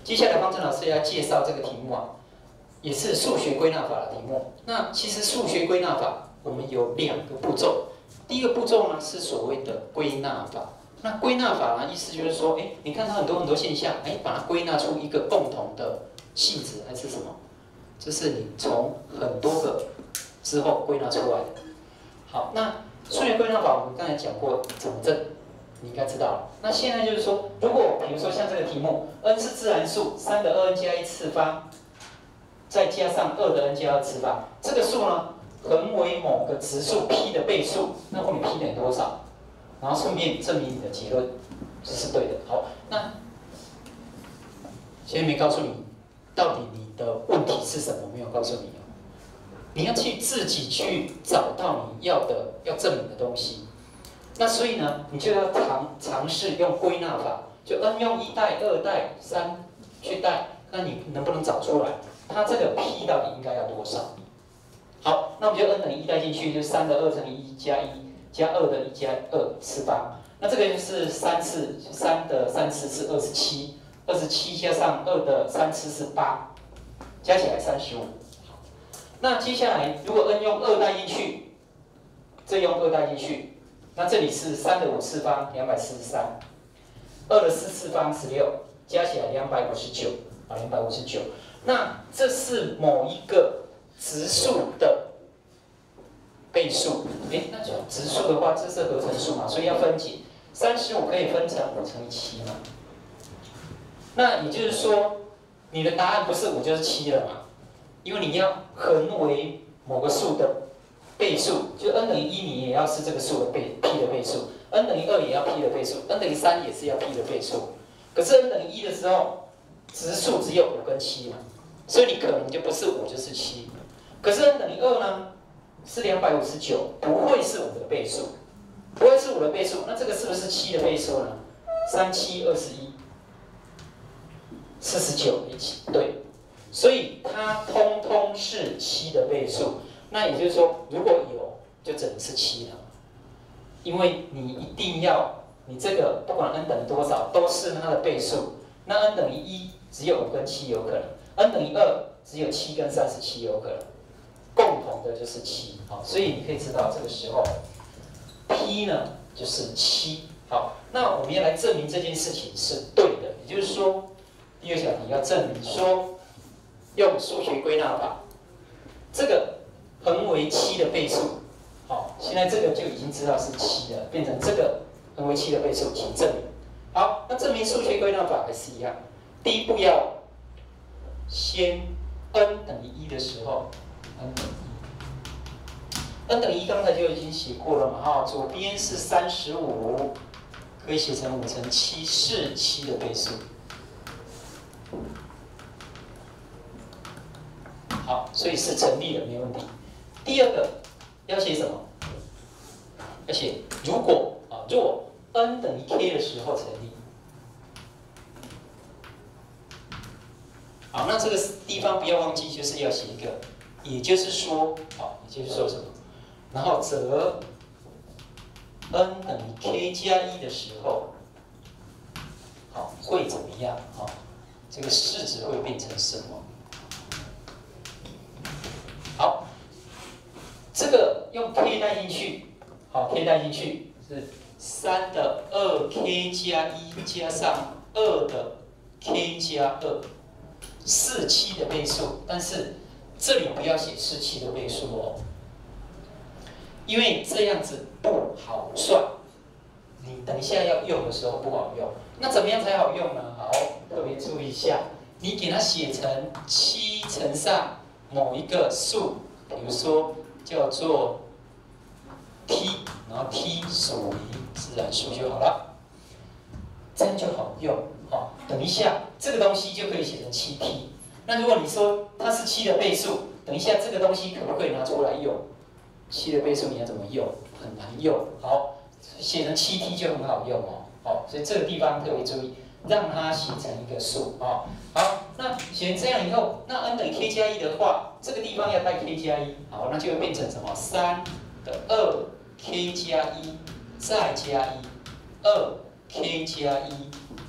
接下来方程老师要介绍这个题目啊，也是数学归纳法的题目。那其实数学归纳法我们有2个步骤，第一个步骤呢是所谓的归纳法。那归纳法呢，意思就是说，你看它很多现象，把它归纳出一个共同的性质还是什么？这是你从很多个之后归纳出来的。好，那数学归纳法我们刚才讲过怎么证，你应该知道了。那现在就是说，如果比如说像这个题目 ，n 是自然数3的2n加1次方，再加上2的n加2次方，这个数呢恒为某个质数 p 的倍数，那后面 p 等于多少？然后顺便证明你的结论这是对的。好，那前面没告诉你，到底你的问题是什么？没有告诉你哦。你要自己去找到你要证明的东西。那所以呢，你就要尝试用归纳法，就 n 用1代、2代、3去代，那你能不能找出来它这个 p 到底应该要多少？好，那我们就 n 等于1代进去，就3的2乘以1加1加2的1加2次方。那这个就是3的3次是27，27加上2的3次是8，加起来35。那接下来如果 n 用2代进去，这用2代进去。那这里是3的5次方243，2的4次方16，加起来259啊，259。那这是某一个质数的倍数，那就质数的话，这是合成数嘛，所以要分解。35可以分成5乘以7嘛。那也就是说，你的答案不是5就是7了嘛，因为你要恒为某个数的倍数，就 n 等于1，你也要是这个数的p 的倍数 ；n 等于2也要 p 的倍数 ；n 等于3也是要 p 的倍数。可是 n 等于1的时候，质数只有5跟7嘛，所以你可能就不是5就是7。可是 n 等于2呢，是259，不会是5的倍数，不会是5的倍数，那这个是不是7的倍数呢？3、7、21、49，对，所以它通通是7的倍数。那也就是说，如果有，就整个是7了，因为你一定要，你这个不管 n 等于多少，都是它的倍数。那 n 等于1，只有5跟7有可能；n 等于2，只有7跟37有可能。共同的就是7，好，所以你可以知道这个时候 p 呢就是7。好，那我们要来证明这件事情是对的，也就是说，第2小题要证明说，用数学归纳法，这个恒为7的倍数，好，现在这个就已经知道是7了，变成这个恒为7的倍数，请证明。好，那证明数学归纳法还是一样，第一步要先 n 等于1的时候 ，n 等于1刚才就已经写过了嘛，哈，左边是35，可以写成5乘7是7的倍数。好，所以是成立的，没问题。第2个要写什么？要写如果若 n 等于 k 的时候成立。好，那这个地方不要忘记，就是要写一个，也就是说，也就是说什么？然后则 n 等于 k 加1的时候，好，会怎么样？这个式子会变成什么？好，这个用 k 代进去，好 ，k 代进去是3的2k 加1加上2的 k 加2，是7的倍数，但是这里不要写是7的倍数哦，因为这样子不好算，你等一下要用的时候不好用。那怎么样才好用呢？好，特别注意一下，你给它写成7乘上某一个数，比如说叫做 t， 然后 t 属于自然数就好了，这样就好用。等一下这个东西就可以写成7t。那如果你说它是7的倍数，等一下这个东西可不可以拿出来用？7的倍数你要怎么用？很难用。好，写成7t 就很好用哦。好，所以这个地方特别注意，让它写成一个数啊。好，那写成这样以后，那 n 等于 k 加1的话，这个地方要带 k 加1，好，那就会变成什么？3的2k 加1再加1，2k 加1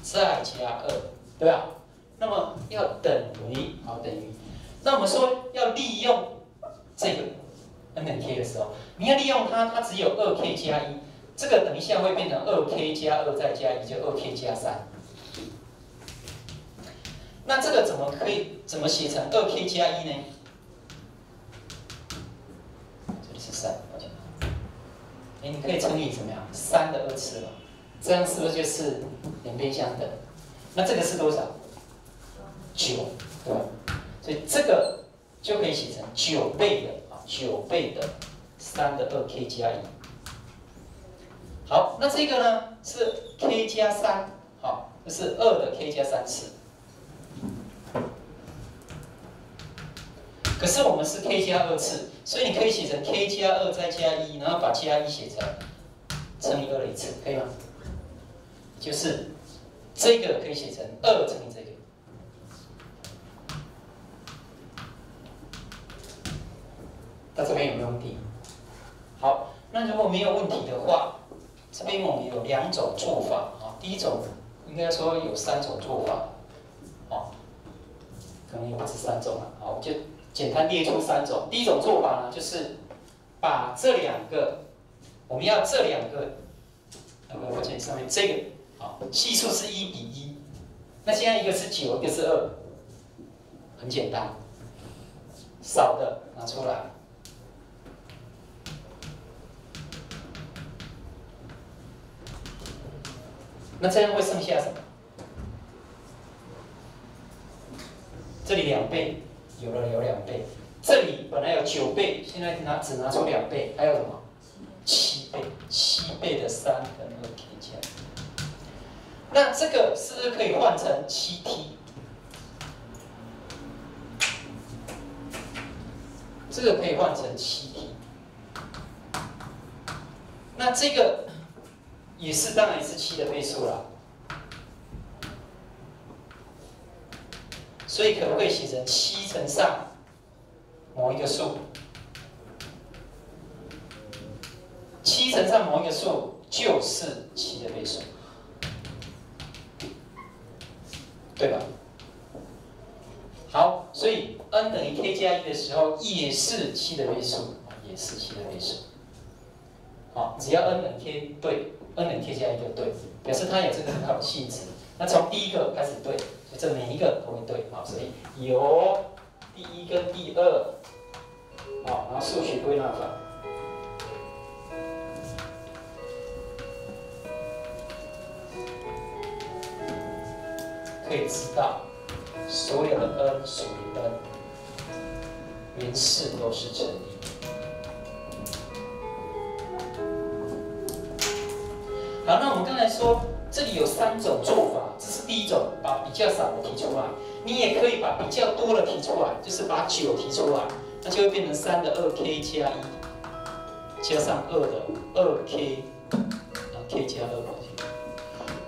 再加2，对吧？那么要等于等于。那我们说要利用这个 n 等于 k 的时候，你要利用它，它只有2k 加1，这个等一下会变成2k 加2再加1，就2k 加3。那这个怎么写成2k 加1呢？这里是3，抱歉。你可以乘以怎么样？3的2次嘛，这样是不是就是两边相等？那这个是多少？9，对吧？所以这个就可以写成9倍的9倍的3的2k 加1。好，那这个呢是 k 加3，好，这是2的 k 加3次。可是我们是 k 加2次，所以你可以写成 k 加2再加1，然后把加1写成乘以2的1次，可以吗？就是这个可以写成2乘以这个。到这边有没有问题？好，那如果没有问题的话，这边我们有2种做法啊。第一种应该说有3种做法，可能也不止3种了。好，我就简单列出3种。第一种做法呢，就是把这2个，我们要这2个，抱歉，上面这个系数是1比1，那现在一个是9，一个是2，很简单，少的拿出来。那这样会剩下什么？这里2倍，有2倍。这里本来有9倍，现在只拿出2倍，还有什么？7倍，7倍的3跟2k 加。那这个是不是可以换成7t？这个可以换成7t。那这个也是，当然是7的倍数啦。所以可不可以写成7乘上某一个数？7乘上某一个数就是7的倍数，对吧？好，所以 n 等于 k 加1的时候也是7的倍数，也是7的倍数。好，只要 n 等于 k 对 ，n 等于 k 加1就对，表示它有这个很好的性质。那从第一个开始对，所以这每一个都会对。好，所以有第1跟第2，好，然后数学归纳法。可以知道，所有的 n 属于 n， 原式都是成立。好，那我们刚才说，这里有3种做法，这是第一种，把比较少的提出来。你也可以把比较多的提出来，就是把9提出来，那就会变成3的2k 加1，加上2的2k， k 加2，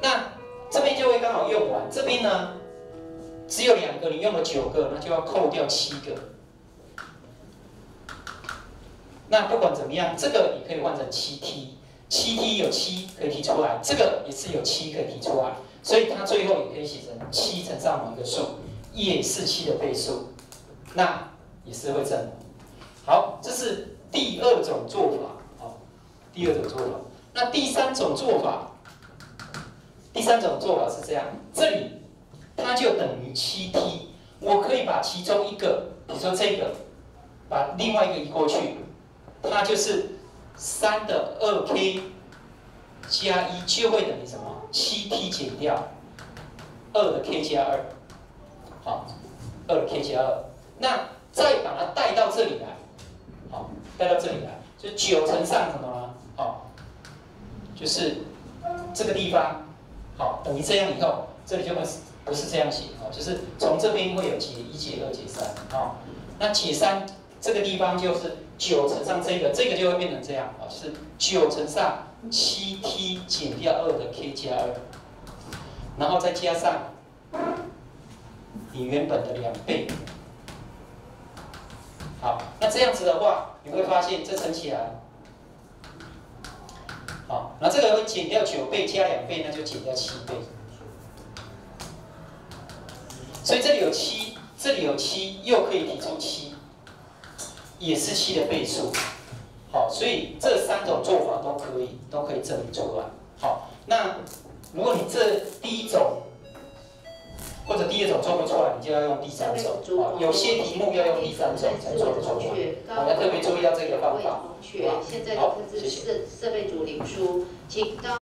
那这边就会刚好用完。这边呢，只有2个，你用了9个，那就要扣掉7个。那不管怎么样，这个也可以换成7t。7t 有7可以提出来，这个也是有7可以提出来，所以它最后也可以写成7乘上某一个数，也是7的倍数，那也是会正的。好，这是第2种做法，好，第2种做法。那第3种做法，是这样，这里它就等于7t，我可以把其中一个，比如说这个，把另外一个移过去，它就是3的2k 加1就会等于什么？7t 减掉2的 k 加2，好，2的 k 加2，那再把它带到这里来，好，带到这里来，就9乘上什么呢？好，就是这个地方，好，等于这样以后，这里就不是这样写，哦，就是从这边会有解1解2解3，好，那解3这个地方就是9乘上这个就会变成这样，啊，就是9乘上7t 减掉2的 k 加2，然后再加上你原本的2倍。好，那这样子的话，你会发现这乘起来，好，那这个会减掉9倍加2倍，那就减掉7倍。所以这里有7，这里有7，又可以提出7，也是7的倍数。好，所以这3种做法都可以证明出来。好，那如果你这第1种或者第2种做不出来，你就要用第3种。好，有些题目要用第3种才做得出来。我要特别注意到这个方法。现在的课是设备组领书，请到。